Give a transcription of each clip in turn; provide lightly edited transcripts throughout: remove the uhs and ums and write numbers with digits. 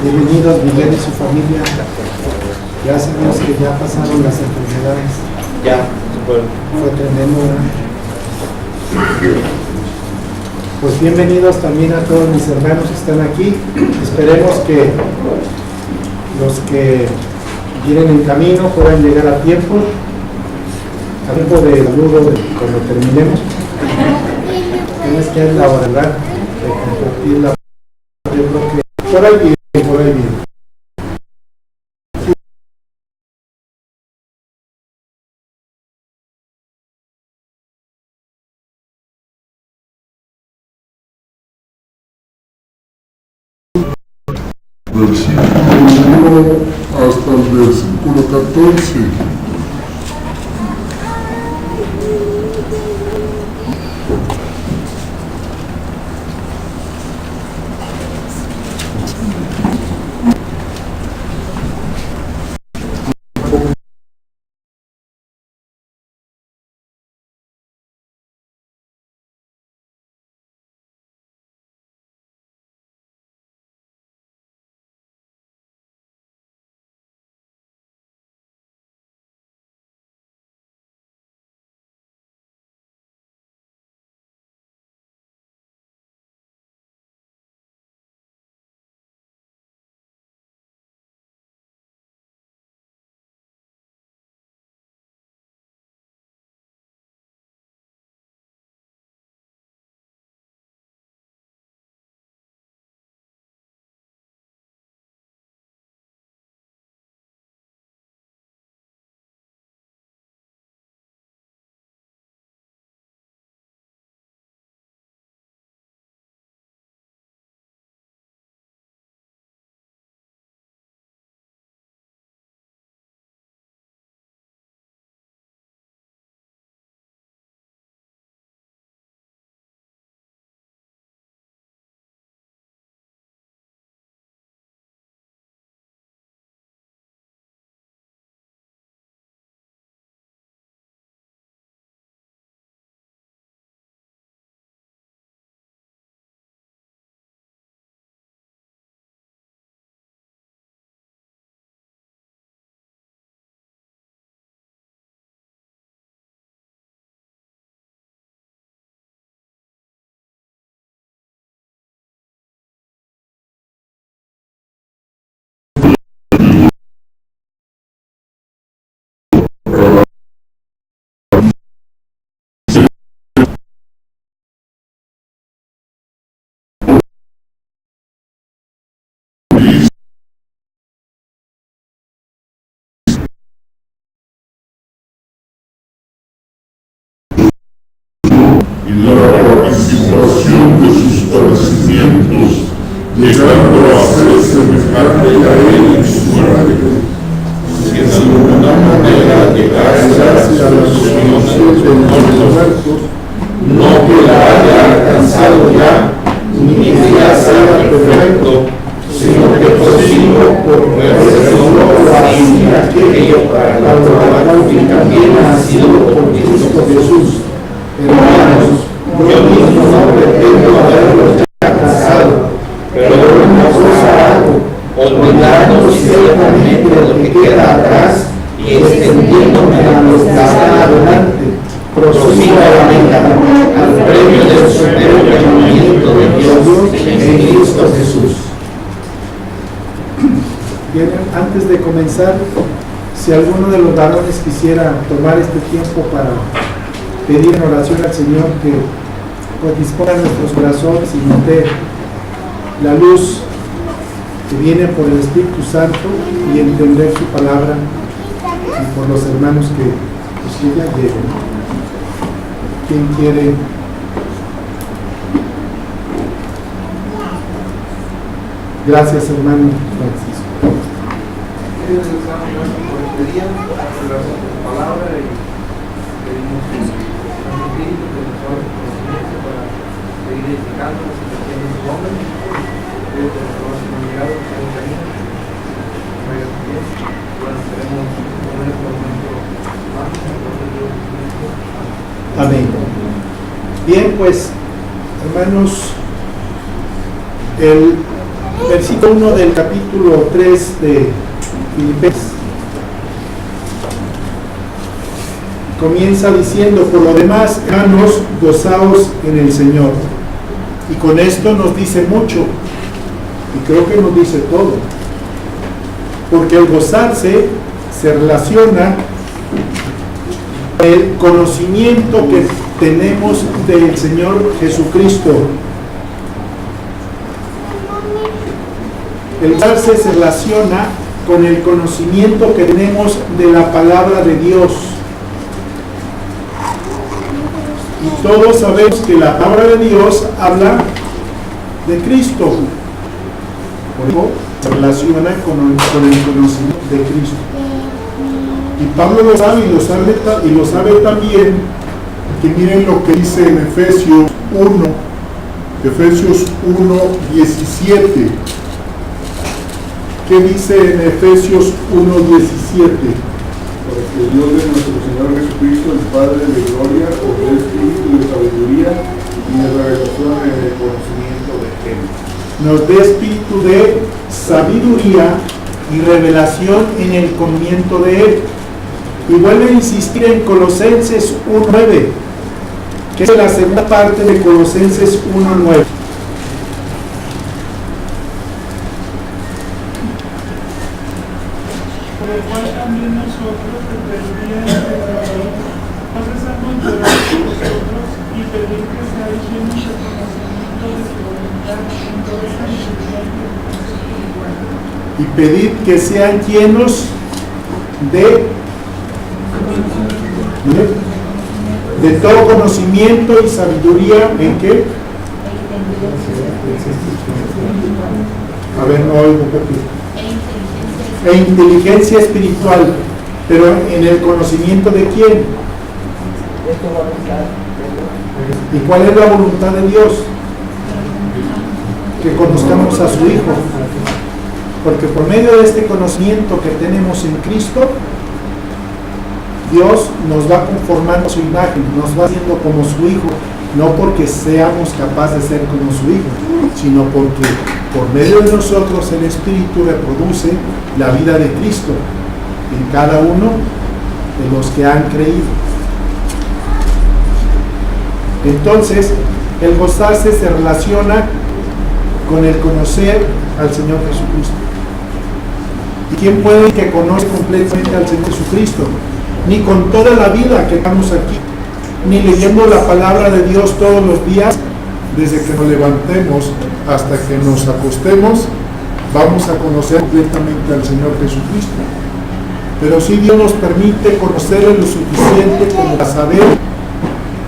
Bienvenidos Miguel y su familia. Gracias a Dios que ya pasaron las enfermedades. Ya, fue tremendo, ¿verdad? Pues bienvenidos también a todos mis hermanos que están aquí. Esperemos que los que vienen en camino puedan llegar a tiempo de saludo cuando terminemos. Tienes que dar la hora, ¿verdad? De compartir la. Yo creo que por ahí viene, por ahí viene. Versículo 1 hasta el versículo 14. Y la participación de sus padecimientos, llegando a ser semejante a él en su muerte, si en alguna manera llegase a la resurrección de los muertos, no que la haya alcanzado ya, ni que ya sea perfecto, sino que prosigo por merecerlo así aquello para la cual también ha sido por Cristo Jesús. Hermanos, yo mismo no pretendo haberlo ya alcanzado, pero una cosa hago, olvidando ciertamente lo que queda atrás y extendiéndome a lo que está adelante, prosigo a la meta, al premio del supremo llamamiento de Dios en Cristo Jesús. Bien, antes de comenzar, si alguno de los varones quisiera tomar este tiempo para pedir en oración al Señor que pues, disponga nuestros corazones y nos dé la luz que viene por el Espíritu Santo y entender su palabra, y por los hermanos que ya lleguen. ¿Quién quiere? Gracias, hermano Francisco. Dios les damos por este día, gracias por tu palabra y pedimos que nos espíritu que nos abra el conocimiento para seguir edificándonos y creciendo en su nombre. Dios que nos hemos llegado, que está en camino, vaya bien. Bueno, esperemos poner por nuestro Amén. Bien, pues, hermanos, el versículo 1 del capítulo 3 de Filipenses. Comienza diciendo: por lo demás, hermanos, gozaos en el Señor. Y con esto nos dice mucho, y creo que nos dice todo, porque el gozarse se relaciona con el conocimiento que tenemos del Señor Jesucristo. El gozarse se relaciona con el conocimiento que tenemos de la palabra de Dios. Y todos sabemos que la palabra de Dios habla de Cristo. Por eso se relaciona con el conocimiento de Cristo. Y Pablo lo sabe y lo sabe también, que miren lo que dice en Efesios 1, Efesios 1:17. ¿Qué dice en Efesios 1:17? Para que el Dios de nuestro Señor Jesucristo, el Padre de gloria, os dé espíritu de sabiduría y de revelación en el conocimiento de Él. Nos dé espíritu de sabiduría y revelación en el conocimiento de Él. Y vuelve a insistir en Colosenses 1:9, que es la segunda parte de Colosenses 1:9. Por lo cual también nosotros, desde el día en que grabamos, nos rezamos por vosotros y pedir que seáis llenos de conocimiento de su voluntad en toda sabiduría y espiritual. Y pedid que sean llenos de todo conocimiento y sabiduría. ¿En qué? A ver, no oigo, Pepe. E inteligencia espiritual. Pero ¿en el conocimiento de quién? ¿Y cuál es la voluntad de Dios? Que conozcamos a su Hijo. Porque por medio de este conocimiento que tenemos en Cristo, Dios nos va conformando su imagen, nos va haciendo como su Hijo, no porque seamos capaces de ser como su Hijo, sino porque por medio de nosotros el Espíritu reproduce la vida de Cristo en cada uno de los que han creído. Entonces, el gozarse se relaciona con el conocer al Señor Jesucristo. ¿Y quién puede que conoce completamente al Señor Jesucristo? Ni con toda la vida que estamos aquí, ni leyendo la palabra de Dios todos los días, desde que nos levantemos hasta que nos acostemos, vamos a conocer completamente al Señor Jesucristo. Pero sí Dios nos permite conocerle lo suficiente como para saber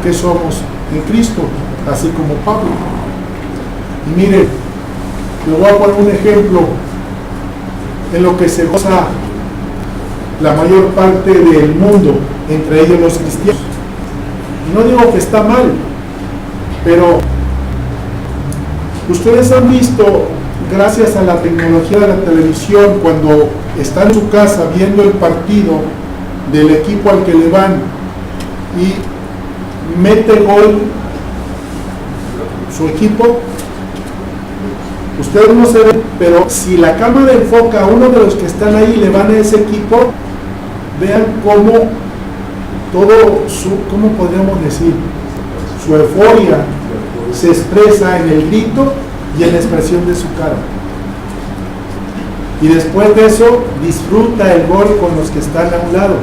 que somos en Cristo, así como Pablo. Y mire, le voy a poner un ejemplo en lo que se goza la mayor parte del mundo, entre ellos los cristianos. No digo que está mal, pero ustedes han visto, gracias a la tecnología de la televisión, cuando están en su casa viendo el partido del equipo al que le van y mete gol su equipo, ustedes no se ven, pero si la cámara enfoca a uno de los que están ahí y le van a ese equipo, vean cómo todo su, ¿cómo podríamos decir? Su euforia se expresa en el grito y en la expresión de su cara. Y después de eso, disfruta el gol con los que están a un lado.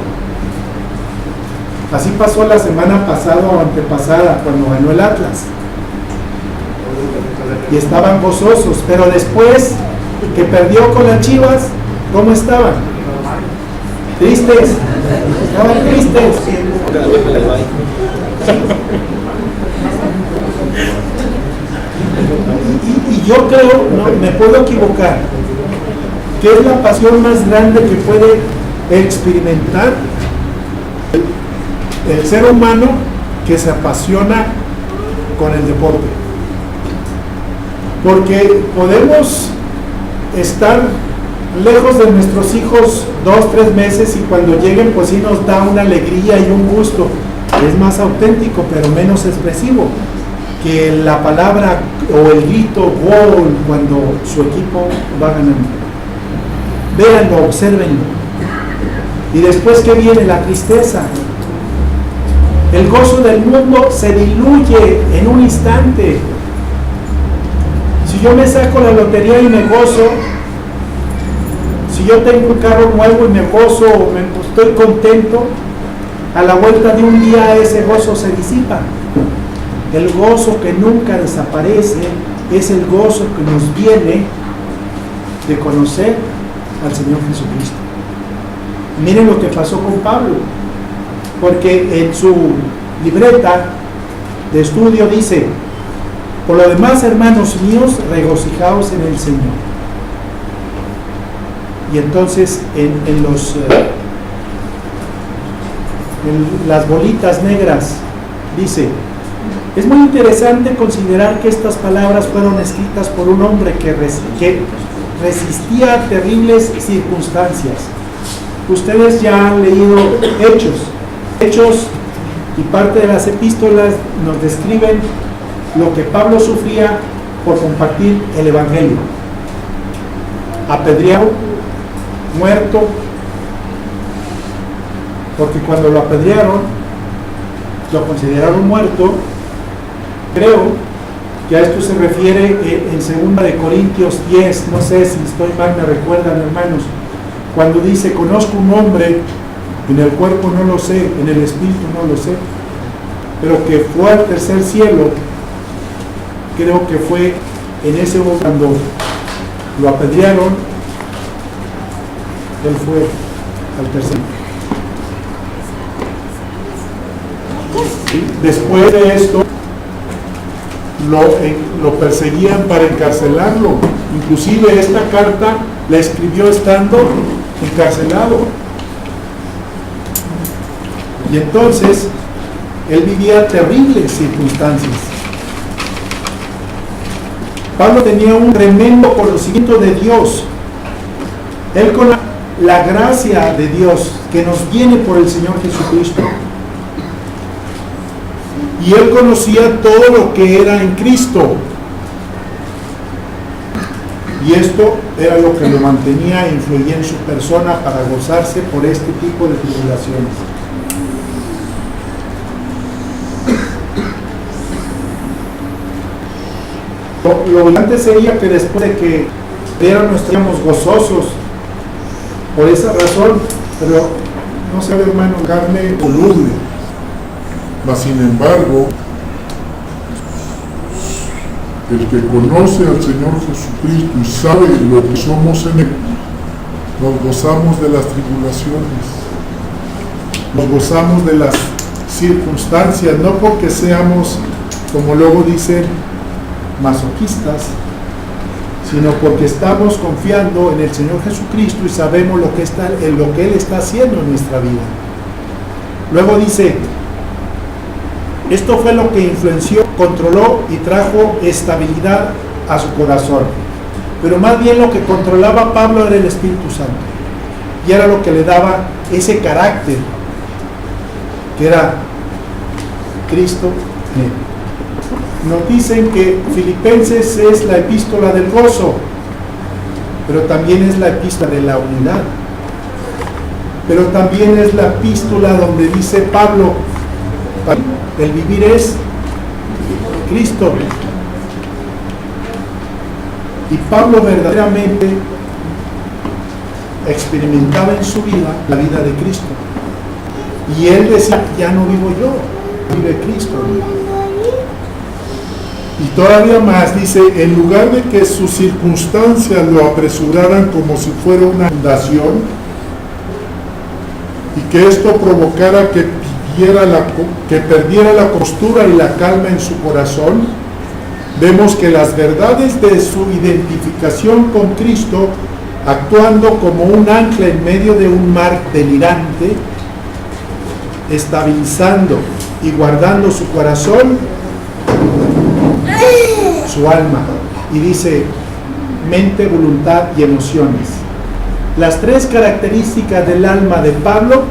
Así pasó la semana pasada o antepasada, cuando ganó el Atlas. Y estaban gozosos, pero después que perdió con las Chivas, ¿cómo estaban? Tristes, estaban tristes. Y yo creo, no, me puedo equivocar, que es la pasión más grande que puede experimentar el ser humano que se apasiona con el deporte. Porque podemos estar lejos de nuestros hijos 2-3 meses y cuando lleguen pues sí nos da una alegría y un gusto. Es más auténtico pero menos expresivo que la palabra o el grito gol cuando su equipo va ganando. Véanlo, obsérvenlo. Y después que viene la tristeza. El gozo del mundo se diluye en un instante. Si yo me saco la lotería y me gozo, si yo tengo un carro nuevo y me gozo, estoy contento, a la vuelta de un día ese gozo se disipa. El gozo que nunca desaparece es el gozo que nos viene de conocer al Señor Jesucristo. Miren lo que pasó con Pablo, porque en su libreta de estudio dice: por lo demás, hermanos míos, regocijaos en el Señor. Y entonces en las bolitas negras dice: es muy interesante considerar que estas palabras fueron escritas por un hombre que resistía a terribles circunstancias. Ustedes ya han leído Hechos y parte de las epístolas nos describen lo que Pablo sufría por compartir el Evangelio. Apedreado, muerto, porque cuando lo apedrearon, lo consideraron muerto. Creo que a esto se refiere en 2 de Corintios 10, no sé si estoy mal, me recuerdan, hermanos, cuando dice: conozco un hombre, en el cuerpo no lo sé, en el espíritu no lo sé, pero que fue al tercer cielo. Creo que fue en ese momento cuando lo apedrearon, él fue al tercer cielo. Después de esto lo perseguían para encarcelarlo. Inclusive esta carta la escribió estando encarcelado. Y entonces él vivía terribles circunstancias. Pablo tenía un tremendo conocimiento de Dios. Él, con la gracia de Dios que nos viene por el Señor Jesucristo, y él conocía todo lo que era en Cristo, y esto era lo que lo mantenía e influía en su persona para gozarse por este tipo de tribulaciones. Lo importante sería que después de que estaríamos gozosos por esa razón, pero no se ve, hermano, carne voluble. Mas sin embargo, el que conoce al Señor Jesucristo y sabe lo que somos en Él, nos gozamos de las tribulaciones, nos gozamos de las circunstancias, no porque seamos, como luego dicen, masoquistas, sino porque estamos confiando en el Señor Jesucristo y sabemos lo que Él está haciendo en nuestra vida. Luego dice: esto fue lo que influenció, controló y trajo estabilidad a su corazón. Pero más bien lo que controlaba a Pablo era el Espíritu Santo. Y era lo que le daba ese carácter, que era Cristo en él. Nos dicen que Filipenses es la epístola del gozo, pero también es la epístola de la unidad. Pero también es la epístola donde dice Pablo: el vivir es Cristo. Y Pablo verdaderamente experimentaba en su vida la vida de Cristo. Y él decía: ya no vivo yo, vive Cristo. Y todavía más dice: en lugar de que sus circunstancias lo apresuraran como si fuera una inundación, y que esto provocara que perdiera la postura y la calma en su corazón, vemos que las verdades de su identificación con Cristo, actuando como un ancla en medio de un mar delirante, estabilizando y guardando su corazón, su alma, y dice mente, voluntad y emociones. Las tres características del alma de Pablo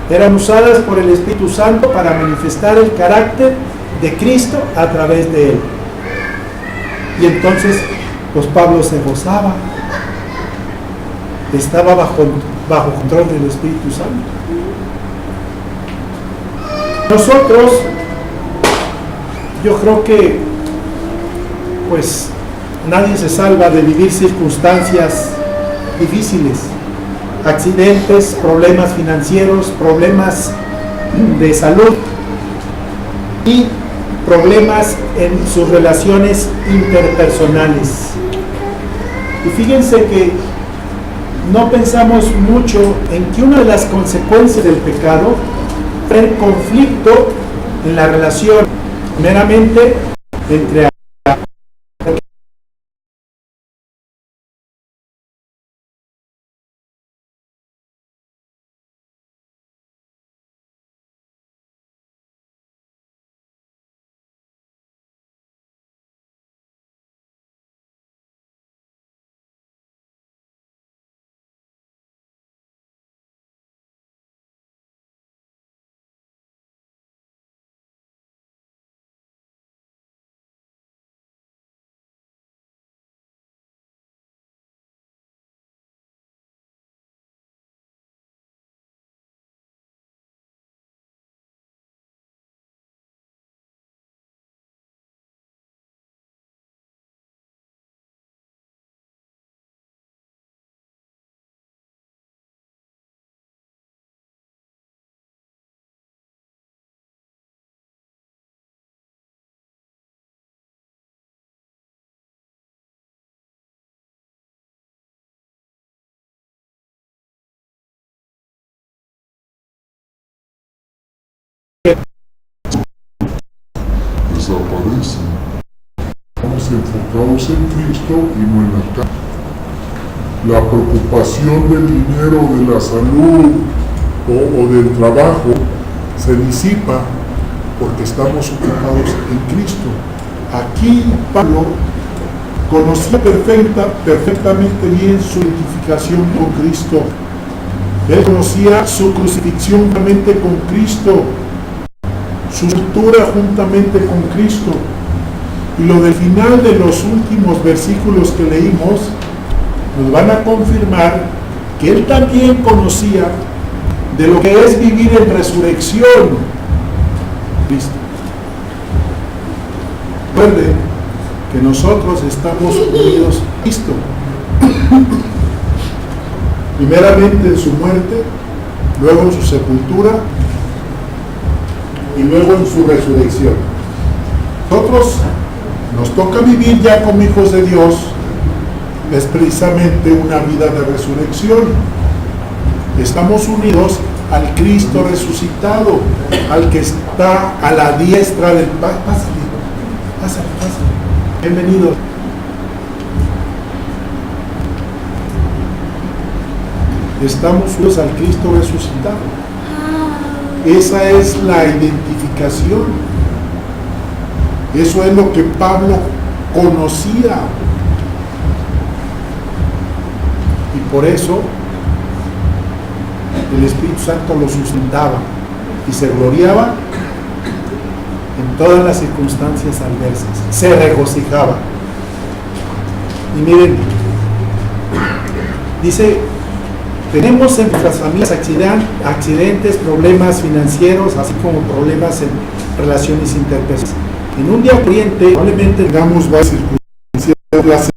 eran usadas por el Espíritu Santo para manifestar el carácter de Cristo a través de él. Y entonces, pues Pablo se gozaba, estaba bajo control del Espíritu Santo. Nosotros, yo creo que, pues, nadie se salva de vivir circunstancias difíciles, accidentes, problemas financieros, problemas de salud y problemas en sus relaciones interpersonales. Y fíjense que no pensamos mucho en que una de las consecuencias del pecado es el conflicto en la relación meramente entre desaparecen. Estamos enfocados en Cristo y no en la carne. La preocupación del dinero, de la salud o del trabajo se disipa porque estamos ocupados en Cristo. aquí Pablo conocía perfectamente bien su identificación con Cristo. Él conocía su crucifixión juntamente con Cristo, su sepultura juntamente con Cristo. Y lo del final de los últimos versículos que leímos nos van a confirmar que él también conocía de lo que es vivir en resurrección Cristo. Recuerden que nosotros estamos unidos a Cristo, primeramente en su muerte, luego en su sepultura y luego en su resurrección. Nosotros nos toca vivir ya como hijos de Dios, es precisamente una vida de resurrección. Estamos unidos al Cristo resucitado, al que está a la diestra del Padre. Pásale. Bienvenido. Estamos unidos al Cristo resucitado. Esa es la identificación. Eso es lo que Pablo conocía. Y por eso el Espíritu Santo lo sustentaba y se gloriaba en todas las circunstancias adversas. Se regocijaba. Y miren, dice, tenemos en nuestras familias accidentes, problemas financieros, así como problemas en relaciones interpersonales. En un día corriente probablemente tengamos varias circunstancias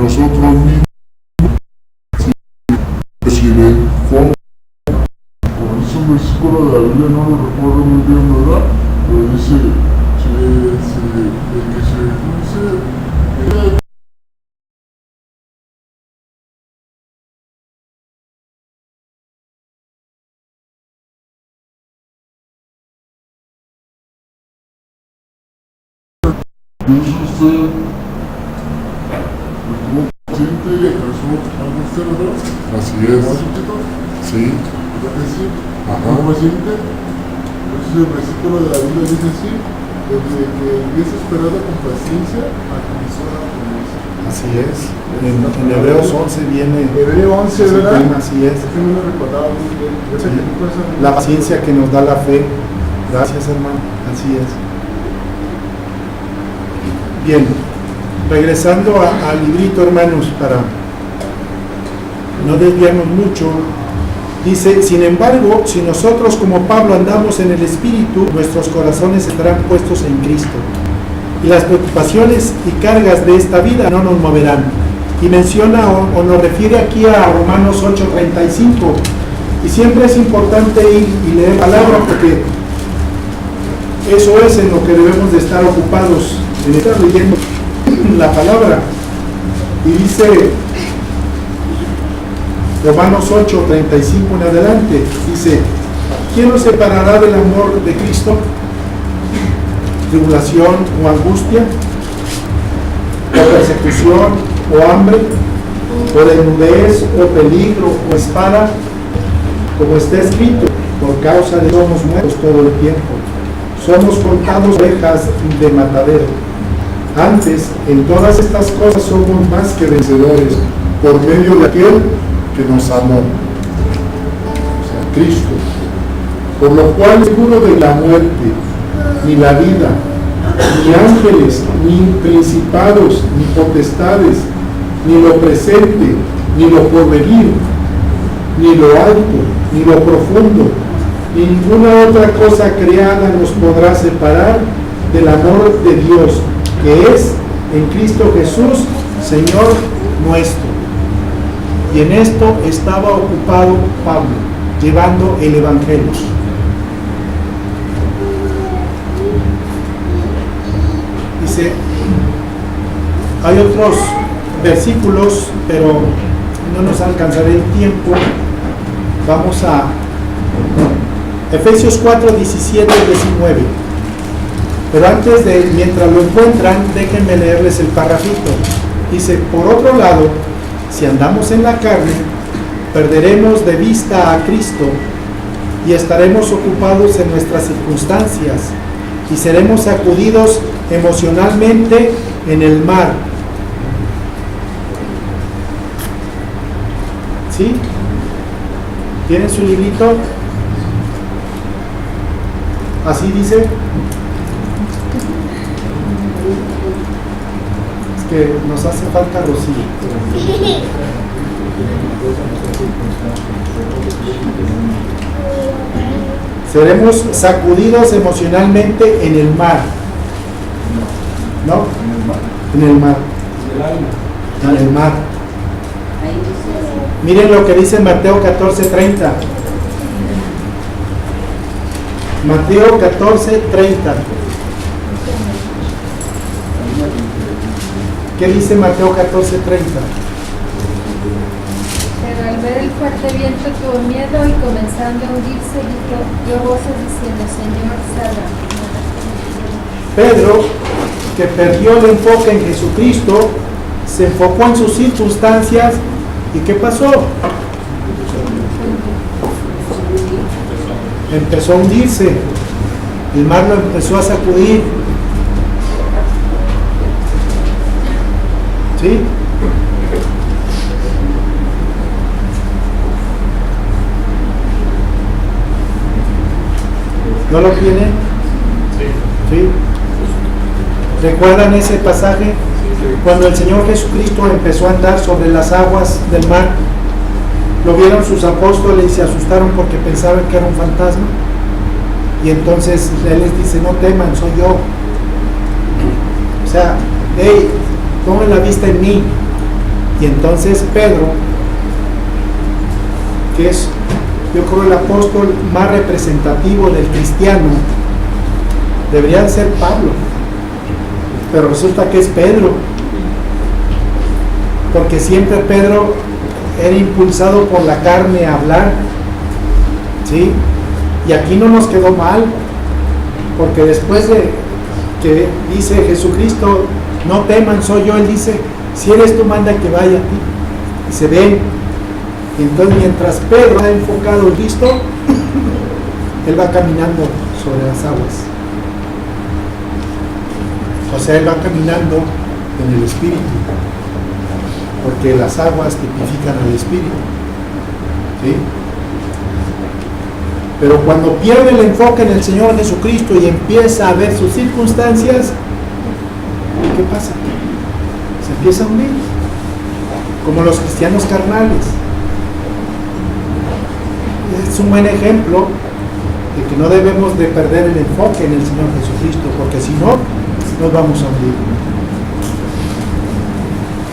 nosotros mismos, si le como. Por eso un versículo de la Biblia no lo recuerdo muy bien, ¿verdad? Pero dice, Dios usted estuvo paciente y alcanzó algo usted, ¿verdad? Así es. Sí. ¿Verdad que sí? Ajá. Paciente. Entonces el versículo de la Biblia dice así, desde que hubiese esperado con paciencia, alcanzó la promesa. Así es. En Hebreos 11 viene. Hebreo 11, ¿verdad? Así es. Es que no lo recordaba muy bien. Sí. La paciencia que nos da la fe. Gracias, hermano. Así es. Bien, regresando al librito, hermanos, para no desviarnos mucho, dice, sin embargo, si nosotros como Pablo andamos en el Espíritu, nuestros corazones estarán puestos en Cristo, y las preocupaciones y cargas de esta vida no nos moverán. Y menciona o nos refiere aquí a Romanos 8:35, y siempre es importante ir y leer la palabra, porque eso es en lo que debemos de estar ocupados, en estar leyendo la palabra. Y dice Romanos 8:35 en adelante, dice, ¿quién nos separará del amor de Cristo? ¿Tribulación o angustia? ¿O persecución o hambre? ¿O desnudez o peligro o espada? Como está escrito, por causa de somos muertos todo el tiempo. Somos contados ovejas de matadero. Antes, en todas estas cosas somos más que vencedores por medio de aquel que nos amó, o sea, Cristo. Por lo cual, seguro de la muerte, ni la vida, ni ángeles, ni principados, ni potestades, ni lo presente, ni lo porvenir, ni lo alto, ni lo profundo, ni ninguna otra cosa creada nos podrá separar del amor de Dios, que es en Cristo Jesús, Señor nuestro. Y en esto estaba ocupado Pablo, llevando el Evangelio. Dice, hay otros versículos, pero no nos alcanzará el tiempo. Vamos a Efesios 4, 17 y 19. Pero antes de, mientras lo encuentran, déjenme leerles el parrafito. Dice, por otro lado, si andamos en la carne, perderemos de vista a Cristo y estaremos ocupados en nuestras circunstancias y seremos sacudidos emocionalmente en el mar. ¿Sí? ¿Tienen su librito? Así dice. Es que nos hace falta Rocío. Seremos sacudidos emocionalmente en el mar. ¿No? En el mar. En el mar. Miren lo que dice Mateo 14:30. Mateo 14:30. ¿Qué dice Mateo 14:30? Pero al ver el fuerte viento tuvo miedo y comenzando a hundirse dio voces diciendo, Señor, sálvame. Pedro, que perdió el enfoque en Jesucristo, se enfocó en sus circunstancias. ¿Y qué pasó? Empezó a hundirse. El mar lo empezó a sacudir. ¿Sí? ¿No lo tienen? Sí. ¿Recuerdan ese pasaje? Cuando el Señor Jesucristo empezó a andar sobre las aguas del mar, lo vieron sus apóstoles y se asustaron porque pensaban que era un fantasma. Y entonces Él les dice, no teman, soy yo. O sea, hey, pongan la vista en mí. Y entonces Pedro, que es, yo creo, el apóstol más representativo del cristiano, debería ser Pablo, pero resulta que es Pedro, porque siempre Pedro era impulsado por la carne a hablar, ¿sí? Y aquí no nos quedó mal, porque después de que dice Jesucristo, no teman, soy yo, él dice, si eres tú, manda que vaya a ti. Y se ven. Y entonces mientras Pedro ha enfocado en Cristo, él va caminando sobre las aguas. O sea, él va caminando en el Espíritu, porque las aguas tipifican al Espíritu, ¿sí? Pero cuando pierde el enfoque en el Señor Jesucristo y empieza a ver sus circunstancias, ¿qué pasa? Se empieza a hundir, como los cristianos carnales. Es un buen ejemplo de que no debemos de perder el enfoque en el Señor Jesucristo, porque si no, nos vamos a hundir.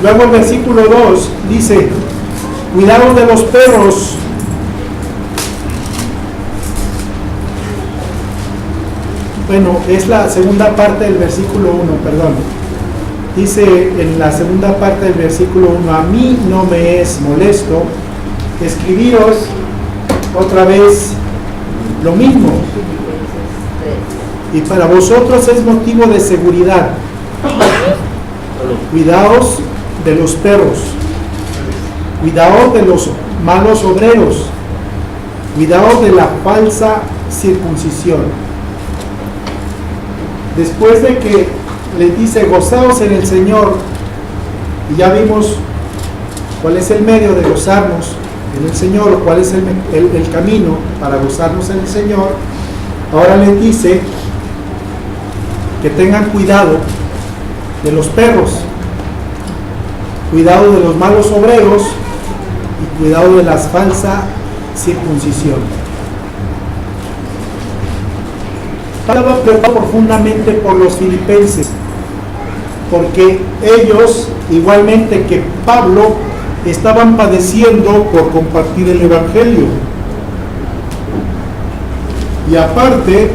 Luego el versículo 2 dice, cuidado de los perros. Bueno, es la segunda parte del versículo 1, perdón. Dice en la segunda parte del versículo 1, a mí no me es molesto escribiros otra vez lo mismo, y para vosotros es motivo de seguridad. Cuidaos de los perros, cuidaos de los malos obreros, cuidaos de la falsa circuncisión. Después de que les dice gozaos en el Señor, y ya vimos cuál es el medio de gozarnos en el Señor, o cuál es el camino para gozarnos en el Señor, ahora les dice que tengan cuidado de los perros, cuidado de los malos obreros y cuidado de la falsa circuncisión. Estaba preocupado profundamente por los filipenses, porque ellos, igualmente que Pablo, estaban padeciendo por compartir el Evangelio. Y aparte,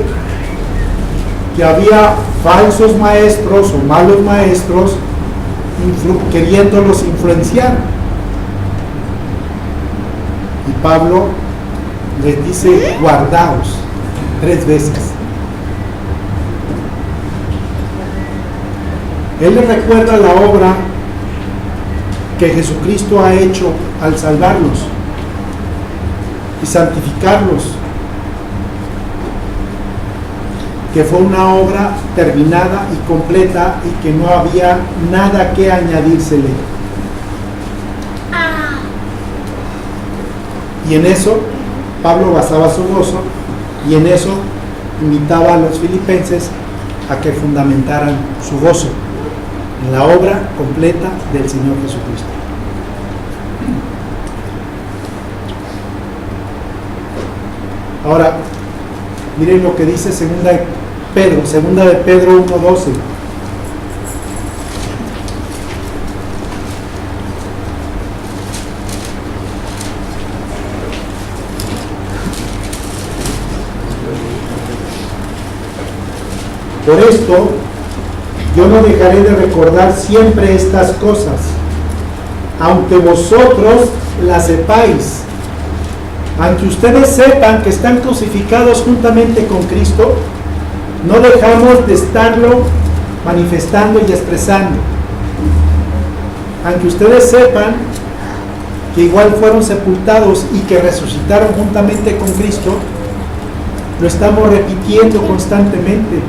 que había falsos maestros o malos maestros queriéndolos influenciar. Y Pablo les dice, guardaos 3 veces. Él les recuerda la obra que Jesucristo ha hecho al salvarlos y santificarlos, que fue una obra terminada y completa y que no había nada que añadírsele. Y en eso Pablo basaba su gozo, y en eso invitaba a los filipenses a que fundamentaran su gozo en la obra completa del Señor Jesucristo. Ahora, miren lo que dice segunda de Pedro 1:12. Por esto, yo no dejaré de recordar siempre estas cosas, aunque vosotros las sepáis, aunque ustedes sepan que están crucificados juntamente con Cristo, no dejamos de estarlo manifestando y expresando. Aunque ustedes sepan que igual fueron sepultados y que resucitaron juntamente con Cristo, lo estamos repitiendo constantemente.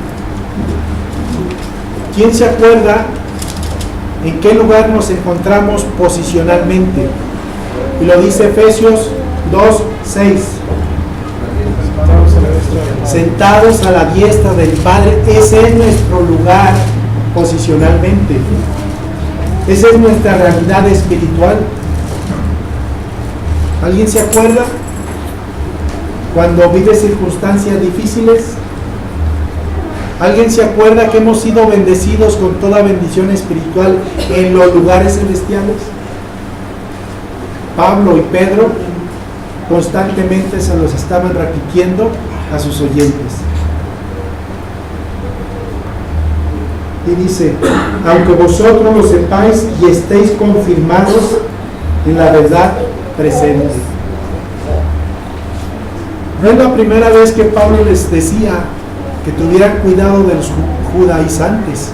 ¿Quién se acuerda en qué lugar nos encontramos posicionalmente? Y lo dice Efesios 2:6. Sentados a la diestra del Padre, ese es nuestro lugar posicionalmente. Esa es nuestra realidad espiritual. ¿Alguien se acuerda cuando vive circunstancias difíciles? ¿Alguien se acuerda que hemos sido bendecidos con toda bendición espiritual en los lugares celestiales? Pablo y Pedro constantemente se los estaban repitiendo a sus oyentes. Y dice, aunque vosotros lo sepáis y estéis confirmados en la verdad presente. No es la primera vez que Pablo les decía que tuvieran cuidado de los judaizantes,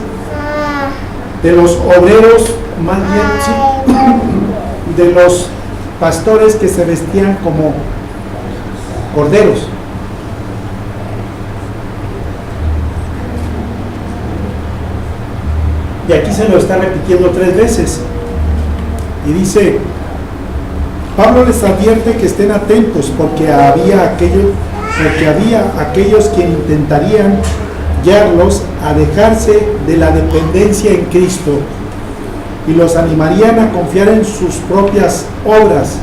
de los obreros, más bien, sí, de los pastores que se vestían como corderos. Y aquí se lo está repitiendo 3 veces. Y dice, Pablo les advierte que estén atentos porque había aquellos que intentarían guiarlos a dejarse de la dependencia en Cristo y los animarían a confiar en sus propias obras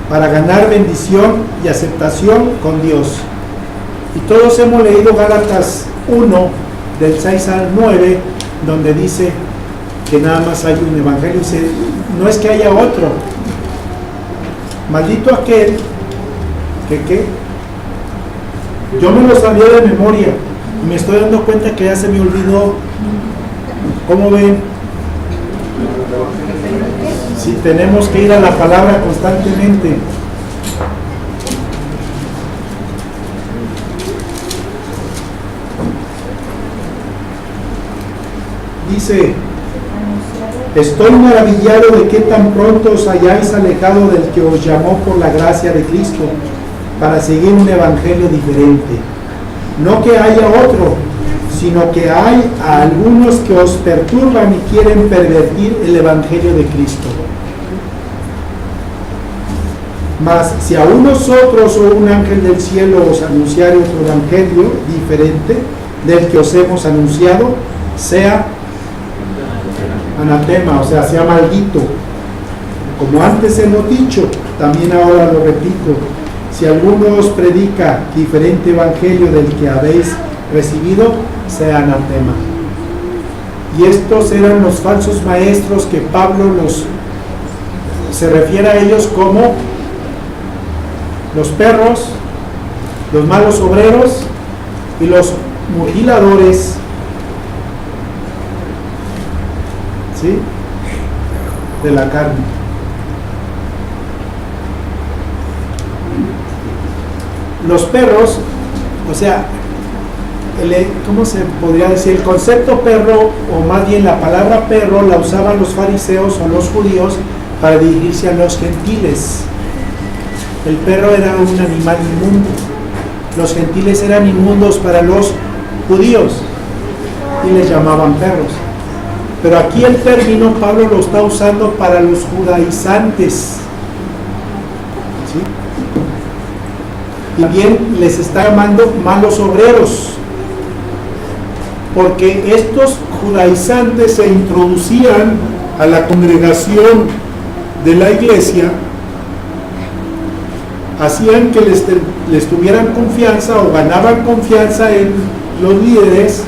para ganar bendición y aceptación con Dios. Y todos hemos leído Gálatas 1 del 6 al 9, donde dice que nada más hay un evangelio. Dice, no es que haya otro. Maldito aquel que yo me lo sabía de memoria y me estoy dando cuenta que ya se me olvidó. ¿Cómo ven? Si tenemos que ir a la palabra constantemente. Dice, estoy maravillado de que tan pronto os hayáis alejado del que os llamó por la gracia de Cristo para seguir un evangelio diferente. No que haya otro, sino que hay a algunos que os perturban y quieren pervertir el evangelio de Cristo. Mas si a nosotros o un ángel del cielo os anunciare otro evangelio diferente del que os hemos anunciado, sea anatema, o sea, sea maldito. Como antes hemos dicho, también ahora lo repito, si alguno os predica diferente evangelio del que habéis recibido, sea anatema. Y estos eran los falsos maestros que Pablo se refiere a ellos como los perros, los malos obreros y los mutiladores, ¿sí?, de la carne. Los perros, o sea, ¿cómo se podría decir? El concepto perro, o más bien la palabra perro, la usaban los fariseos o los judíos para dirigirse a los gentiles. El perro era un animal inmundo. Los gentiles eran inmundos para los judíos y les llamaban perros. Pero aquí el término Pablo lo está usando para los judaizantes, ¿sí? También les está llamando malos obreros, porque estos judaizantes se introducían a la congregación de la iglesia, hacían que les tuvieran confianza o ganaban confianza en los líderes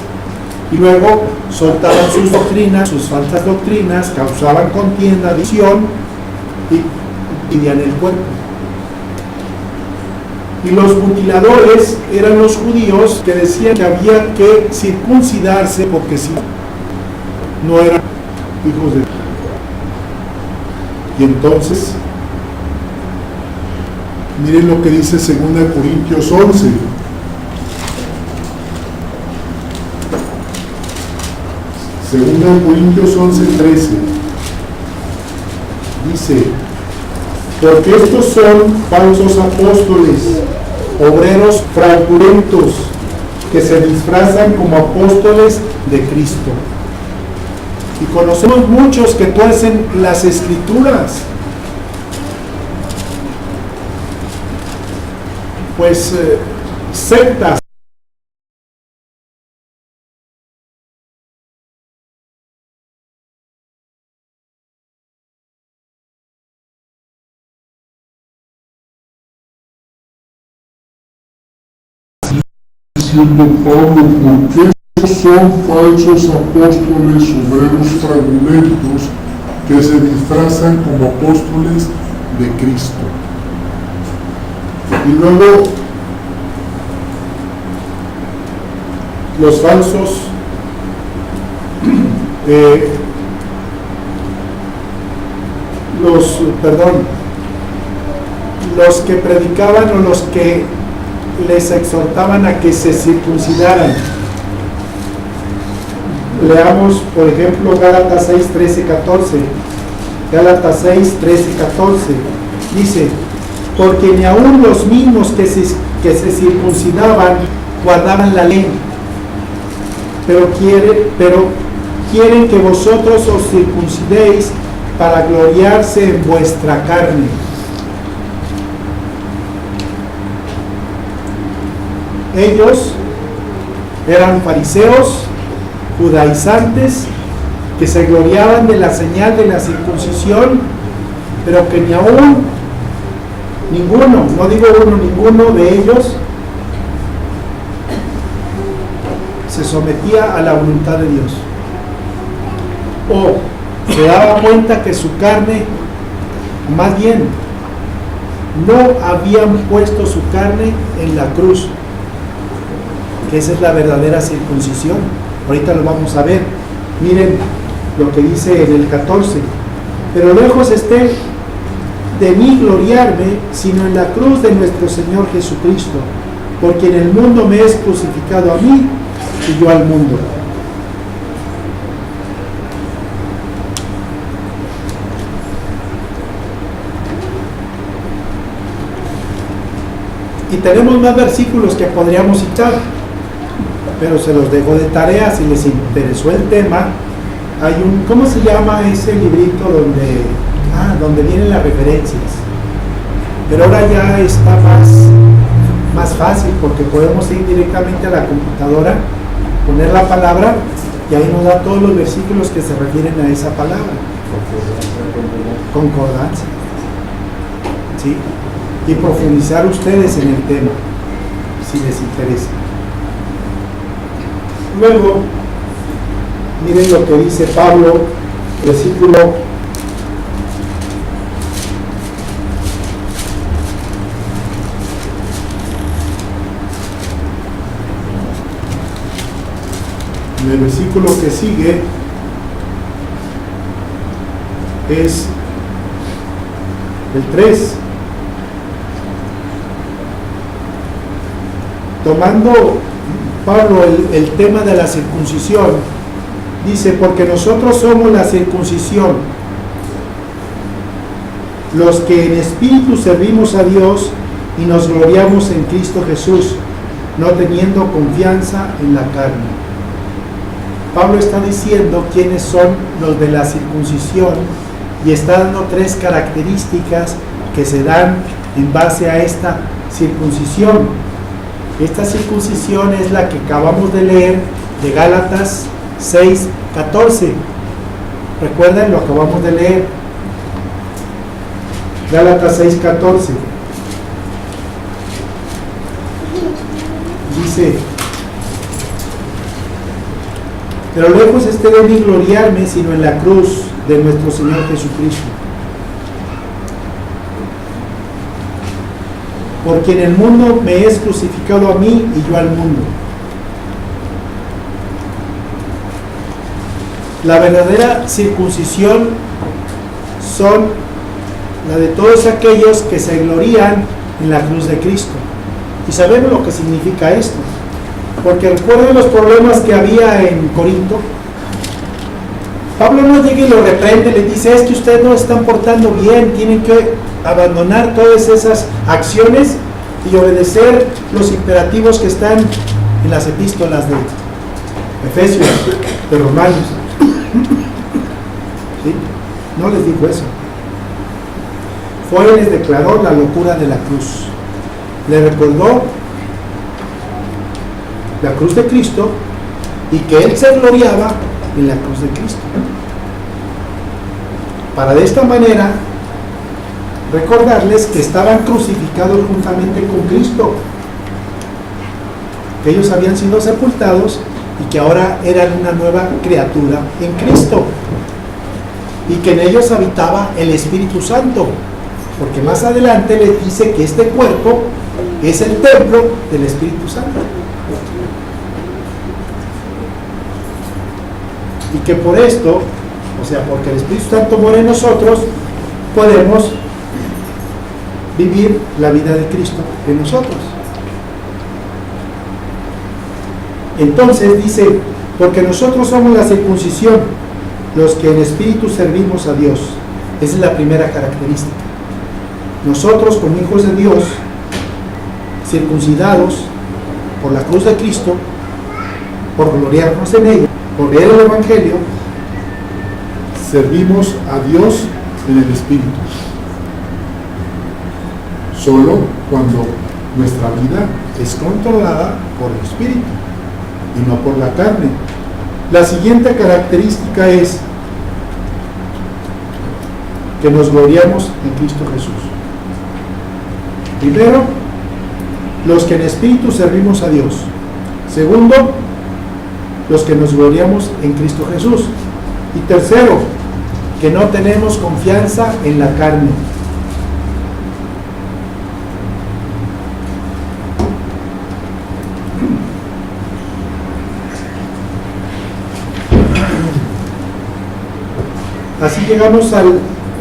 y luego soltaban sus doctrinas, sus falsas doctrinas, causaban contienda, división y dividían el cuerpo. Y los mutiladores eran los judíos que decían que había que circuncidarse porque si no eran hijos de Dios. Y entonces, miren lo que dice 2 Corintios 11. Segunda Corintios 11:13 dice, porque estos son falsos apóstoles, obreros fraudulentos, que se disfrazan como apóstoles de Cristo. Y conocemos muchos que tuercen las escrituras. Pues sectas, diciendo Pablo, porque estos son falsos apóstoles, obreros fraudulentos, que se disfrazan como apóstoles de Cristo. Y luego los falsos los que predicaban o los que les exhortaban a que se circuncidaran. Leamos, por ejemplo, Gálatas 6, 13, 14. Gálatas 6, 13, 14. Dice: porque ni aun los mismos que se circuncidaban guardaban la ley, pero quieren que vosotros os circuncidéis para gloriarse en vuestra carne. Ellos eran fariseos, judaizantes, que se gloriaban de la señal de la circuncisión, pero que ni aún ninguno, no digo uno, ninguno de ellos se sometía a la voluntad de Dios, o se daba cuenta que su carne, más bien, no habían puesto su carne en la cruz, que esa es la verdadera circuncisión. Ahorita lo vamos a ver. Miren lo que dice en el 14: pero lejos esté de mí gloriarme, sino en la cruz de nuestro Señor Jesucristo, porque en el mundo me es crucificado a mí y yo al mundo. Y tenemos más versículos que podríamos citar, pero se los dejo de tarea si les interesó el tema. Hay un, ¿cómo se llama ese librito donde vienen las referencias? Pero ahora ya está más fácil, porque podemos ir directamente a la computadora, poner la palabra y ahí nos da todos los versículos que se refieren a esa palabra. Concordancia. ¿Sí? Y profundizar ustedes en el tema, si les interesa. Luego, miren lo que dice Pablo, versículo 1. El versículo que sigue es el 3. Tomando Pablo el tema de la circuncisión, dice: porque nosotros somos la circuncisión, los que en espíritu servimos a Dios y nos gloriamos en Cristo Jesús, no teniendo confianza en la carne. Pablo está diciendo quiénes son los de la circuncisión y está dando 3 características que se dan en base a esta circuncisión. Esta circuncisión es la que acabamos de leer de Gálatas 6, 14. Recuerden, lo acabamos de leer. Gálatas 6, 14. Dice: pero lejos esté de mí gloriarme, sino en la cruz de nuestro Señor Jesucristo, porque en el mundo me es crucificado a mí y yo al mundo. La verdadera circuncisión son la de todos aquellos que se glorían en la cruz de Cristo. Y sabemos lo que significa esto, porque recuerden los problemas que había en Corinto. Pablo no llega y lo reprende, le dice: es que ustedes no están portando bien, tienen que abandonar todas esas acciones y obedecer los imperativos que están en las epístolas de Efesios, de Romanos. ¿Sí? No les dijo eso. Fue y les declaró la locura de la cruz. Le recordó la cruz de Cristo y que él se gloriaba en la cruz de Cristo, para de esta manera recordarles que estaban crucificados juntamente con Cristo, que ellos habían sido sepultados y que ahora eran una nueva criatura en Cristo, y que en ellos habitaba el Espíritu Santo. Porque más adelante le dice que este cuerpo es el templo del Espíritu Santo. Y que por esto, o sea, porque el Espíritu Santo mora en nosotros, podemos vivir la vida de Cristo en nosotros. Entonces dice, porque nosotros somos la circuncisión, los que en espíritu servimos a Dios. Esa es la primera característica. Nosotros, como hijos de Dios, circuncidados por la cruz de Cristo, por gloriarnos en ella, por leer el Evangelio, servimos a Dios en el Espíritu. Solo cuando nuestra vida es controlada por el Espíritu y no por la carne. La siguiente característica es que nos gloriamos en Cristo Jesús. Primero, los que en espíritu servimos a Dios. Segundo, los que nos gloriamos en Cristo Jesús. Y tercero, que no tenemos confianza en la carne. Así llegamos al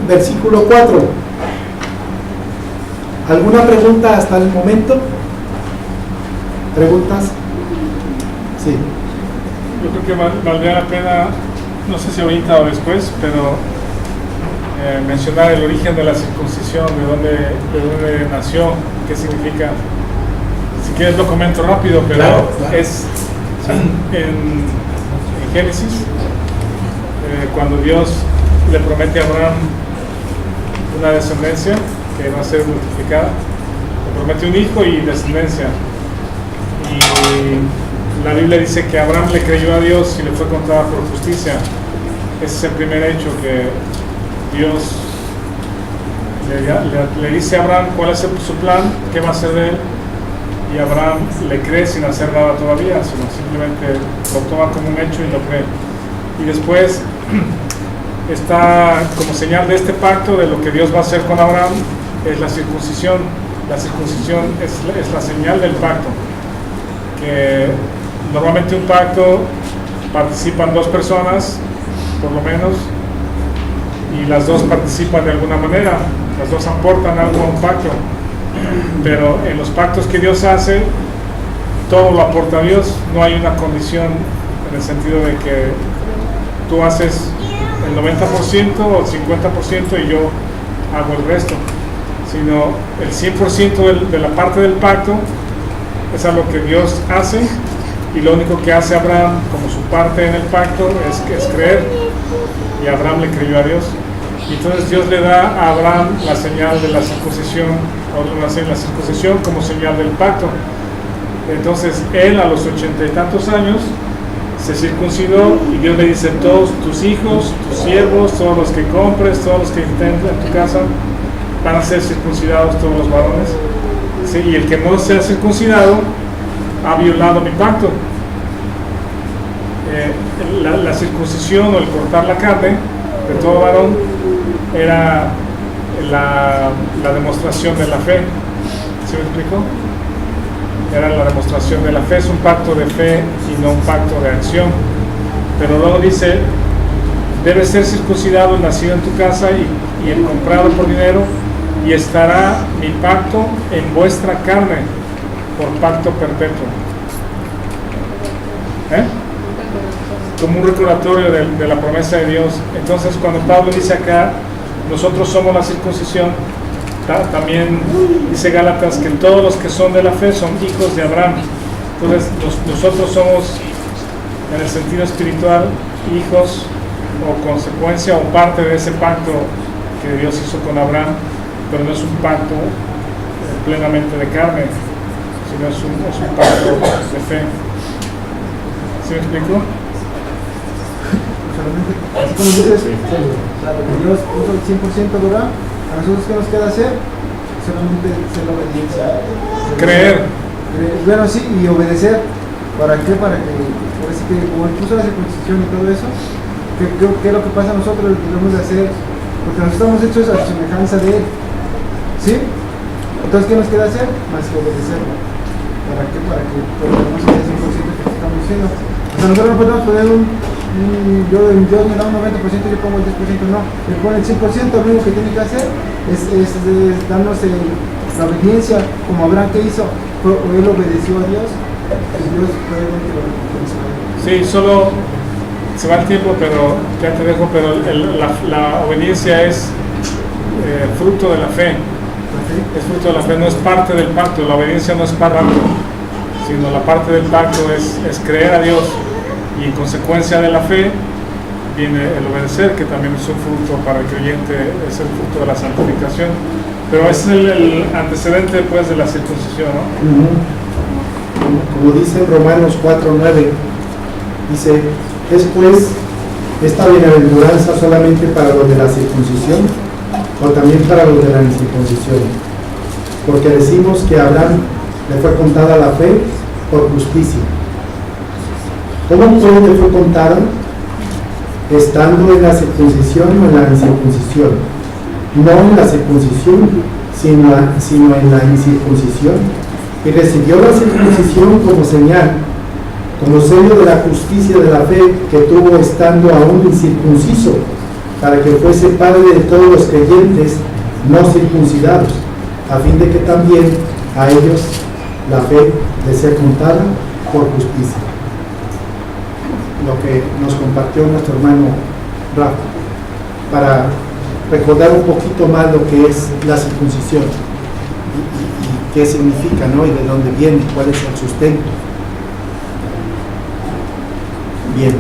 versículo 4. ¿Alguna pregunta hasta el momento? ¿Preguntas? Sí. Yo creo que valdría la pena, no sé si ahorita o después, pero mencionar el origen de la circuncisión, de dónde nació, qué significa. Si quieres lo comento rápido, pero claro. Es en Génesis, cuando Dios le promete a Abraham una descendencia que va a ser multiplicada, le promete un hijo y descendencia, y la Biblia dice que Abraham le creyó a Dios y le fue contada por justicia. Ese es el primer hecho, que Dios le dice a Abraham cuál es su plan, qué va a hacer de él, y Abraham le cree sin hacer nada todavía, sino simplemente lo toma como un hecho y lo cree. Y después está como señal de este pacto, de lo que Dios va a hacer con Abraham, es la circuncisión. La circuncisión es la señal del pacto, que normalmente un pacto participan dos personas, por lo menos, y las dos participan de alguna manera, las dos aportan algo a un pacto, pero en los pactos que Dios hace, todo lo aporta Dios, no hay una condición en el sentido de que tú haces el 90% o el 50% y yo hago el resto, sino el 100% de la parte del pacto es algo que Dios hace, y lo único que hace Abraham como su parte en el pacto es creer, y Abraham le creyó a Dios, y entonces Dios le da a Abraham la señal de la circuncisión, o la circuncisión como señal del pacto. Entonces él a los 80 y tantos años se circuncidó, y Dios le dice: todos tus hijos, tus siervos, todos los que compres, todos los que estén en tu casa van a ser circuncidados, todos los varones, ¿sí? Y el que no sea circuncidado ha violado mi pacto. La circuncisión, o el cortar la carne de todo varón, era la demostración de la fe. ¿Sí me explico? Era la demostración de la fe. Es un pacto de fe y no un pacto de acción. Pero luego dice: debe ser circuncidado el nacido en tu casa y el comprado por dinero, y estará mi pacto en vuestra carne por pacto perpetuo. Como un recordatorio de la promesa de Dios. Entonces, cuando Pablo dice acá, nosotros somos la circuncisión, también dice Gálatas que todos los que son de la fe son hijos de Abraham. Entonces nosotros somos, en el sentido espiritual, hijos o consecuencia o parte de ese pacto que Dios hizo con Abraham, pero no es un pacto plenamente de carne, sino es un pacto de fe. ¿Sí me explico? Así como dices, lo que Dios puso el 100%, ¿verdad? A nosotros, ¿qué nos queda hacer? Solamente ser la obediencia. Creer. Bueno, sí, y obedecer. ¿Para qué? Para que, por así que, como él puso la circuncisión y todo eso, ¿qué es lo que pasa a nosotros? Lo que debemos de hacer, porque nosotros estamos hechos a semejanza de él. ¿Sí? Entonces, ¿qué nos queda hacer? Más que obedecerlo. ¿Para qué? Para que podamos ser 100% que estamos diciendo. O sea, nosotros no podemos poner Dios me da un 90%, yo pongo el 10%, no. Le pone el 100%, lo único que tiene que hacer es darnos la obediencia, como Abraham que hizo. Él obedeció a Dios, y Dios probablemente lo recompensó. Sí, solo se va el tiempo, pero ya te dejo, pero la obediencia es fruto de la fe. Es fruto de la fe, no es parte del pacto. La obediencia no es parte, sino la parte del pacto es creer a Dios, y en consecuencia de la fe viene el obedecer, que también es un fruto para el creyente, es el fruto de la santificación. Pero ese es el antecedente, pues, de la circuncisión, ¿no? Como dice en Romanos 4:9, dice: ¿es pues esta bienaventuranza solamente para los de la circuncisión o también para los de la incircuncisión? Porque decimos que a Abraham le fue contada la fe por justicia. ¿Cómo pues le fue contada? Estando en la circuncisión o en la incircuncisión. No en la circuncisión, sino en la incircuncisión. Y recibió la circuncisión como señal, como sello de la justicia de la fe que tuvo estando aún incircunciso, para que fuese padre de todos los creyentes no circuncidados, a fin de que también a ellos la fe les sea contada por justicia. Lo que nos compartió nuestro hermano Rafa, para recordar un poquito más lo que es la circuncisión y qué significa, ¿no? Y de dónde viene, cuál es el sustento. Bien.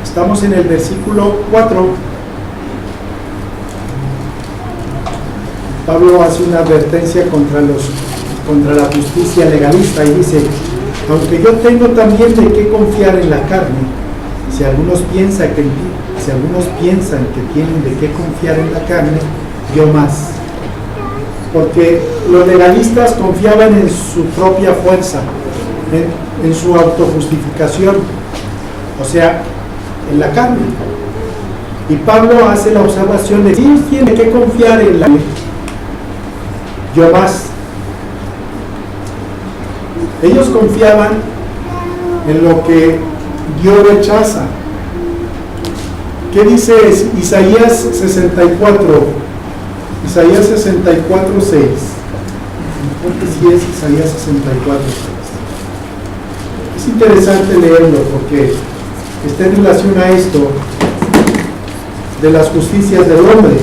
Estamos en el versículo 4. Pablo hace una advertencia contra la justicia legalista y dice: aunque yo tengo también de qué confiar en la carne, si algunos piensan que tienen de qué confiar en la carne, yo más. Porque los legalistas confiaban en su propia fuerza, en su autojustificación, o sea, en la carne. Y Pablo hace la observación de: si ellos tienen que confiar en la ley, yo más. Ellos confiaban en lo que Dios rechaza. ¿Qué dice Isaías 64? Isaías 64, 6. Porque si es Isaías 64, 6. Es interesante leerlo porque está en relación a esto de las justicias del hombre.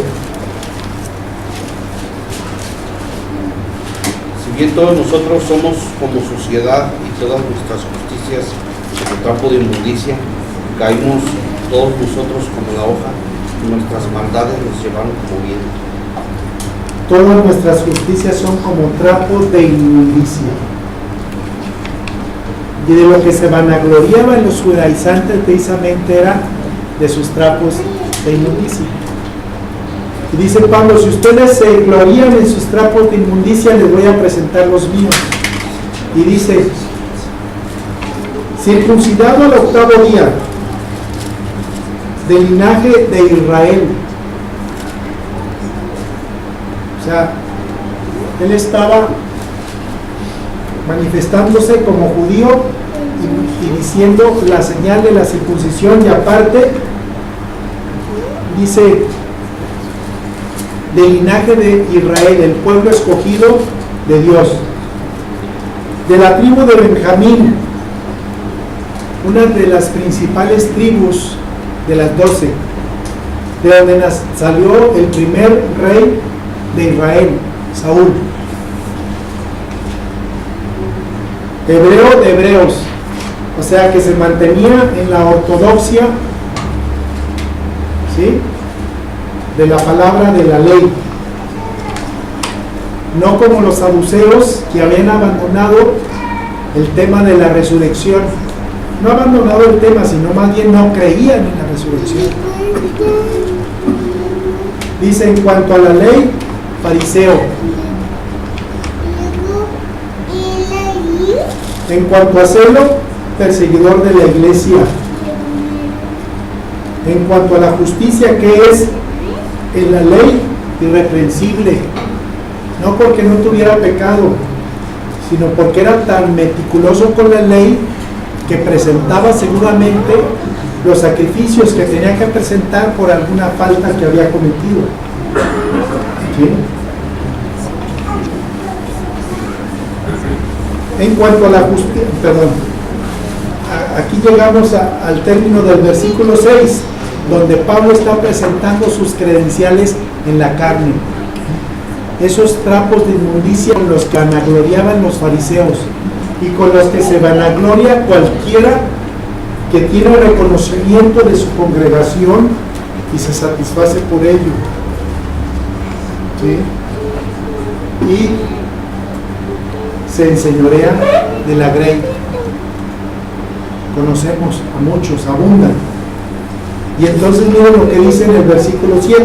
Si bien todos nosotros somos como suciedad y todas nuestras justicias como trapo de inmundicia, caímos todos nosotros como la hoja, y nuestras maldades nos llevaron como viento. Todas nuestras justicias son como trapos de inmundicia. Y de lo que se vanagloriaban los judaizantes precisamente era de sus trapos de inmundicia. Y dice Pablo: si ustedes se glorían en sus trapos de inmundicia, les voy a presentar los míos. Y dice: circuncidado al 8º día, del linaje de Israel. O sea, él estaba manifestándose como judío y diciendo la señal de la circuncisión, y aparte dice: del linaje de Israel, el pueblo escogido de Dios, de la tribu de Benjamín, una de las principales tribus de las 12, de donde salió el primer rey de Israel, Saúl. Hebreo de hebreos, o sea que se mantenía en la ortodoxia, ¿sí?, de la palabra de la ley, no como los saduceos, que habían abandonado el tema de la resurrección. No abandonado el tema, sino más bien no creían en la resurrección. Dice: en cuanto a la ley, fariseo. En cuanto a celo, perseguidor de la iglesia. En cuanto a la justicia, que es en la ley irreprensible, no porque no tuviera pecado, sino porque era tan meticuloso con la ley que presentaba seguramente los sacrificios que tenía que presentar por alguna falta que había cometido. ¿Sí? En cuanto a la justicia, aquí llegamos al término del versículo 6, donde Pablo está presentando sus credenciales en la carne. Esos trapos de inmundicia con los que vanagloriaban los fariseos y con los que se vanagloria cualquiera que tiene reconocimiento de su congregación y se satisface por ello. ¿Sí? Y se enseñorea de la grey. Conocemos a muchos, abundan. Y entonces miren lo que dice en el versículo 7.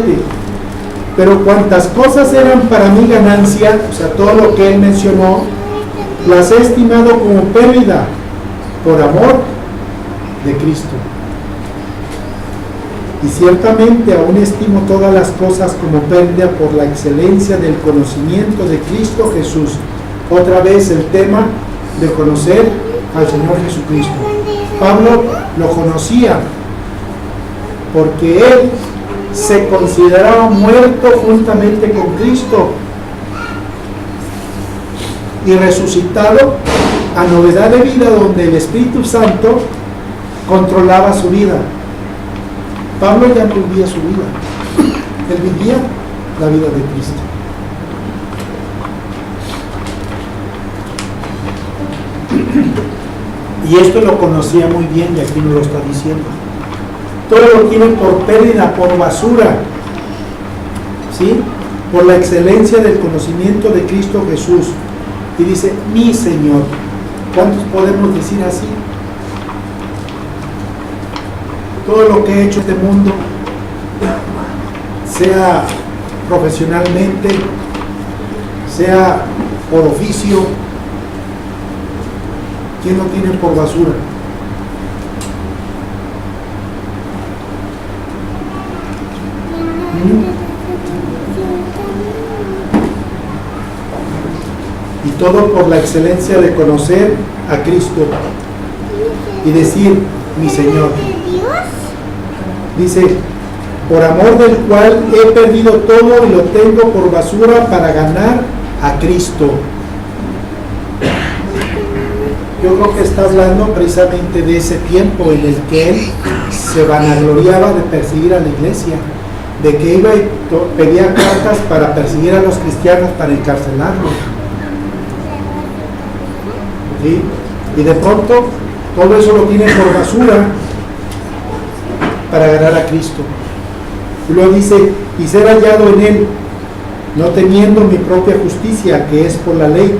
Pero cuantas cosas eran para mi ganancia, o sea, todo lo que él mencionó, las he estimado como pérdida por amor de Cristo. Y ciertamente aún estimo todas las cosas como pérdida por la excelencia del conocimiento de Cristo Jesús. Otra vez el tema de conocer al Señor Jesucristo. Pablo lo conocía porque él se consideraba muerto juntamente con Cristo y resucitado a novedad de vida, donde el Espíritu Santo controlaba su vida. Pablo ya no vivía su vida, él vivía la vida de Cristo. Y esto lo conocía muy bien, y aquí nos lo está diciendo. Todo lo tienen por pérdida, por basura, ¿sí? Por la excelencia del conocimiento de Cristo Jesús. Y dice, mi Señor. ¿Cuántos podemos decir así? Todo lo que he hecho en este mundo, sea profesionalmente, sea por oficio, ¿quién lo tiene por basura? Y todo por la excelencia de conocer a Cristo y decir, mi Señor. Dice, por amor del cual he perdido todo y lo tengo por basura para ganar a Cristo. Yo creo que está hablando precisamente de ese tiempo en el que él se vanagloriaba de perseguir a la iglesia, de que iba y pedía cartas para perseguir a los cristianos, para encarcelarlos. ¿Sí? Y de pronto todo eso lo tiene por basura para ganar a Cristo. Y luego dice, y ser hallado en él, no teniendo mi propia justicia, que es por la ley,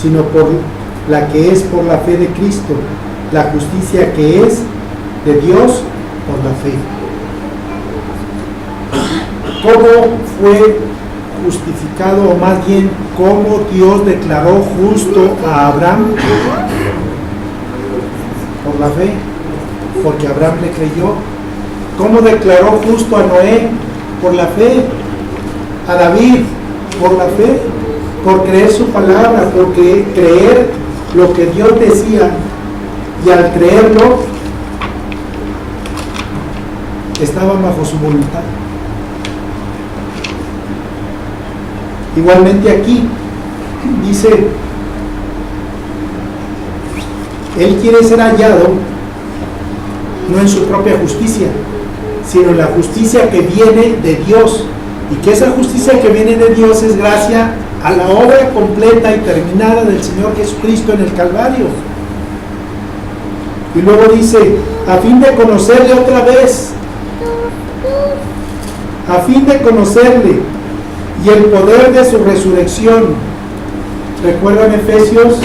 sino por la que es por la fe de Cristo, la justicia que es de Dios por la fe. ¿Cómo fue justificado, o más bien, cómo Dios declaró justo a Abraham? Por la fe, porque Abraham le creyó. ¿Cómo declaró justo a Noé? Por la fe. A David, por la fe, por creer su palabra, porque creer lo que Dios decía, y al creerlo estaban bajo su voluntad. Igualmente aquí dice, él quiere ser hallado no en su propia justicia, sino en la justicia que viene de Dios, y que esa justicia que viene de Dios es gracia a la obra completa y terminada del Señor Jesucristo en el Calvario. Y luego dice, a fin de conocerle otra vez, a fin de conocerle y el poder de su resurrección. ¿Recuerdan Efesios?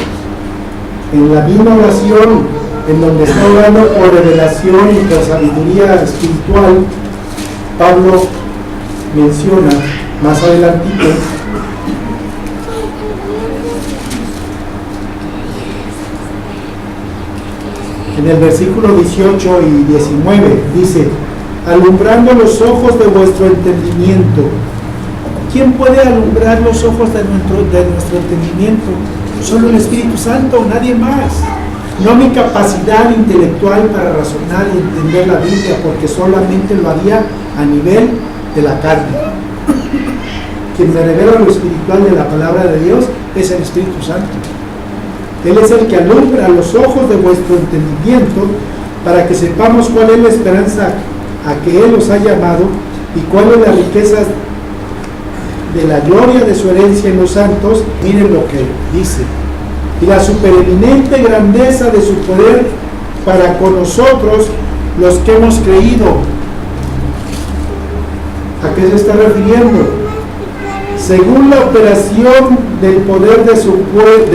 En la misma oración, en donde está orando por revelación y por sabiduría espiritual, Pablo menciona más adelantito en el versículo 18 y 19, dice, alumbrando los ojos de vuestro entendimiento. ¿Quién puede alumbrar los ojos de nuestro entendimiento? Solo el Espíritu Santo, nadie más. No mi capacidad intelectual para razonar y entender la Biblia, porque solamente lo haría a nivel de la carne. Quien me revela lo espiritual de la palabra de Dios es el Espíritu Santo. Él es el que alumbra los ojos de vuestro entendimiento para que sepamos cuál es la esperanza a que Él os ha llamado y cuál es la riqueza de la gloria de su herencia en los santos. Miren lo que dice: y la supereminente grandeza de su poder para con nosotros los que hemos creído. ¿A qué se está refiriendo? Según la operación del poder de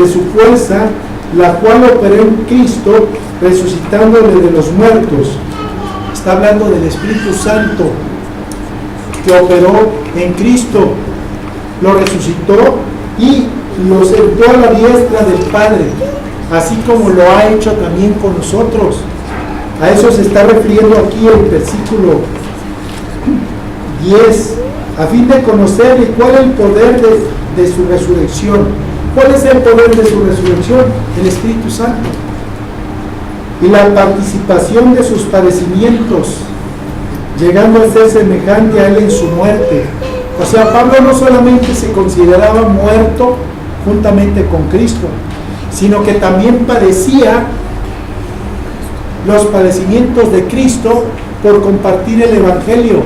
su fuerza, la cual operó en Cristo, resucitándole de los muertos. Está hablando del Espíritu Santo que operó en Cristo, lo resucitó y lo sentó a la diestra del Padre, así como lo ha hecho también con nosotros. A eso se está refiriendo aquí el versículo 10, a fin de conocer cuál es el poder de su resurrección. ¿Cuál es el poder de su resurrección? El Espíritu Santo. Y la participación de sus padecimientos, llegando a ser semejante a Él en su muerte. O sea, Pablo no solamente se consideraba muerto juntamente con Cristo, sino que también padecía los padecimientos de Cristo por compartir el Evangelio.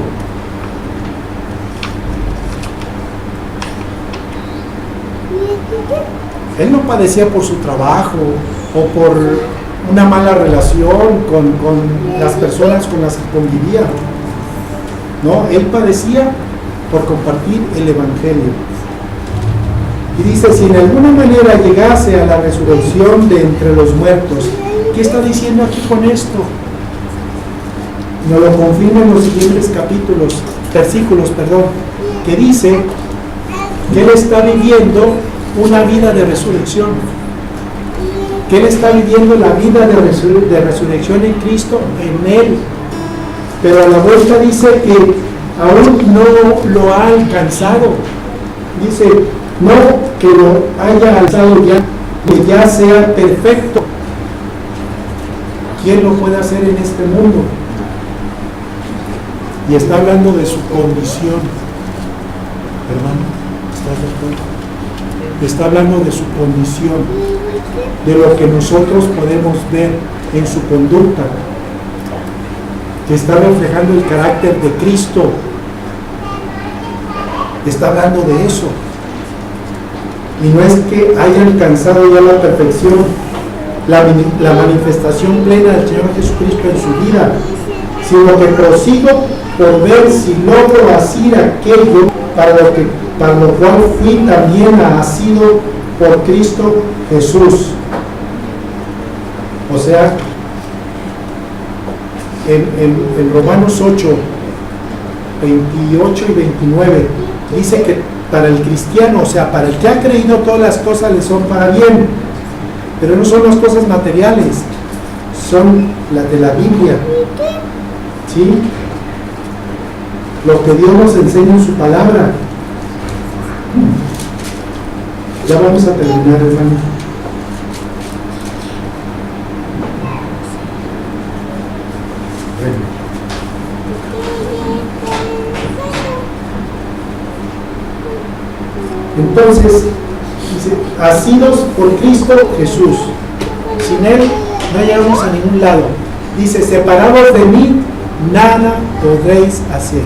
Él no padecía por su trabajo o por una mala relación con las personas con las que convivía. No, él padecía por compartir el Evangelio. Y dice, si en alguna manera llegase a la resurrección de entre los muertos. ¿Qué está diciendo aquí con esto? Nos lo confirma en los siguientes versículos, que dice que Él está viviendo una vida de resurrección, que Él está viviendo la vida de resurrección en Cristo, en Él, pero a la vuelta dice que aún no lo ha alcanzado. Dice, no que lo haya alcanzado ya, que ya sea perfecto. ¿Quién lo puede hacer en este mundo? Y está hablando de su condición. Hermano, ¿estás de acuerdo? Está hablando de su condición, de lo que nosotros podemos ver en su conducta, que está reflejando el carácter de Cristo. Está hablando de eso. Y no es que haya alcanzado ya la perfección, la manifestación plena del Señor Jesucristo en su vida, sino que prosigo por ver si logro hacer aquello para lo cual fui también asido por Cristo Jesús. O sea, en Romanos 8, 28 y 29, dice que para el cristiano, o sea, para el que ha creído, todas las cosas le son para bien, pero no son las cosas materiales, son las de la Biblia, ¿sí? Lo que Dios nos enseña en su palabra. Ya vamos a terminar, hermano. Entonces, dice, asidos por Cristo Jesús. Sin Él no llegamos a ningún lado. Dice, separados de mí, nada podréis hacer.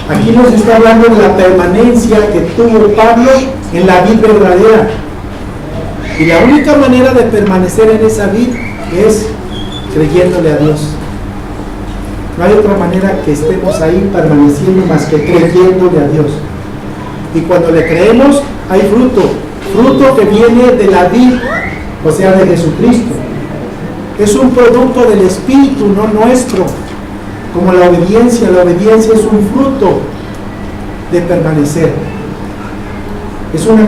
Aquí nos está hablando de la permanencia que tuvo Pablo en la vid verdadera. Y la única manera de permanecer en esa vid es creyéndole a Dios. No hay otra manera que estemos ahí permaneciendo más que creyéndole a Dios. Y cuando le creemos, hay fruto que viene de la vid, o sea, de Jesucristo. Es un producto del Espíritu, no nuestro. Como la obediencia es un fruto de permanecer. Es una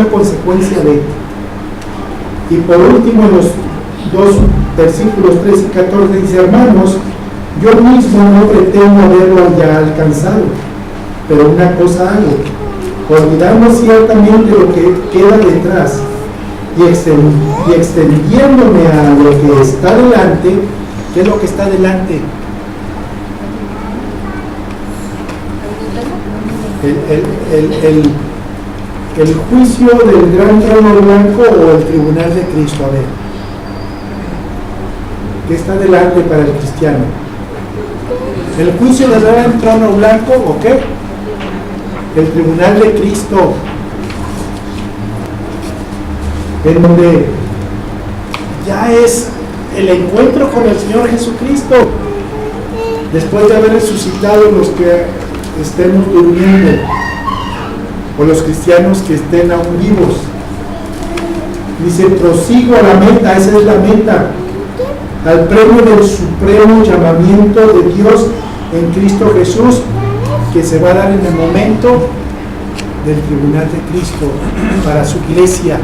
consecuencia de. Y por último, en los dos versículos 13 y 14 dice, hermanos, Yo mismo no pretendo haberlo ya alcanzado, pero una cosa hago, olvidando ciertamente lo que queda detrás y extendiéndome a lo que está delante. ¿Qué es lo que está delante? El juicio del gran trono blanco o el tribunal de Cristo. A ver, ¿qué está delante para el cristiano? ¿El juicio del gran trono blanco o qué? El tribunal de Cristo, en donde ya es el encuentro con el Señor Jesucristo, después de haber resucitado los que estemos durmiendo, o los cristianos que estén aún vivos. Dice, prosigo a la meta, esa es la meta, al premio del supremo llamamiento de Dios en Cristo Jesús, que se va a dar en el momento del tribunal de Cristo, para su iglesia,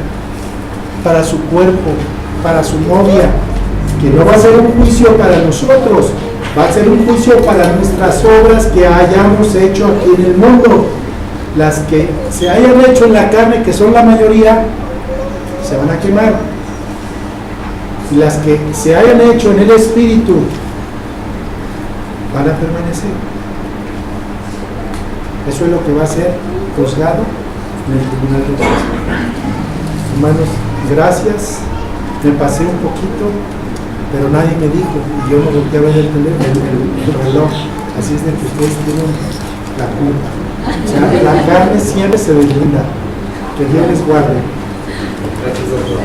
para su cuerpo, para su novia, que no va a ser un juicio para nosotros, va a ser un juicio para nuestras obras que hayamos hecho aquí en el mundo. Las que se hayan hecho en la carne, que son la mayoría, se van a quemar, y las que se hayan hecho en el espíritu van a permanecer. Eso es lo que va a ser juzgado en el tribunal de Dios. Hermanos, gracias. Me pasé un poquito, pero nadie me dijo, y yo no volteé a ver el reloj. Así es de que ustedes tienen la culpa. O sea, la carne siempre se deslinda. Que Dios les guarde. Gracias, doctor.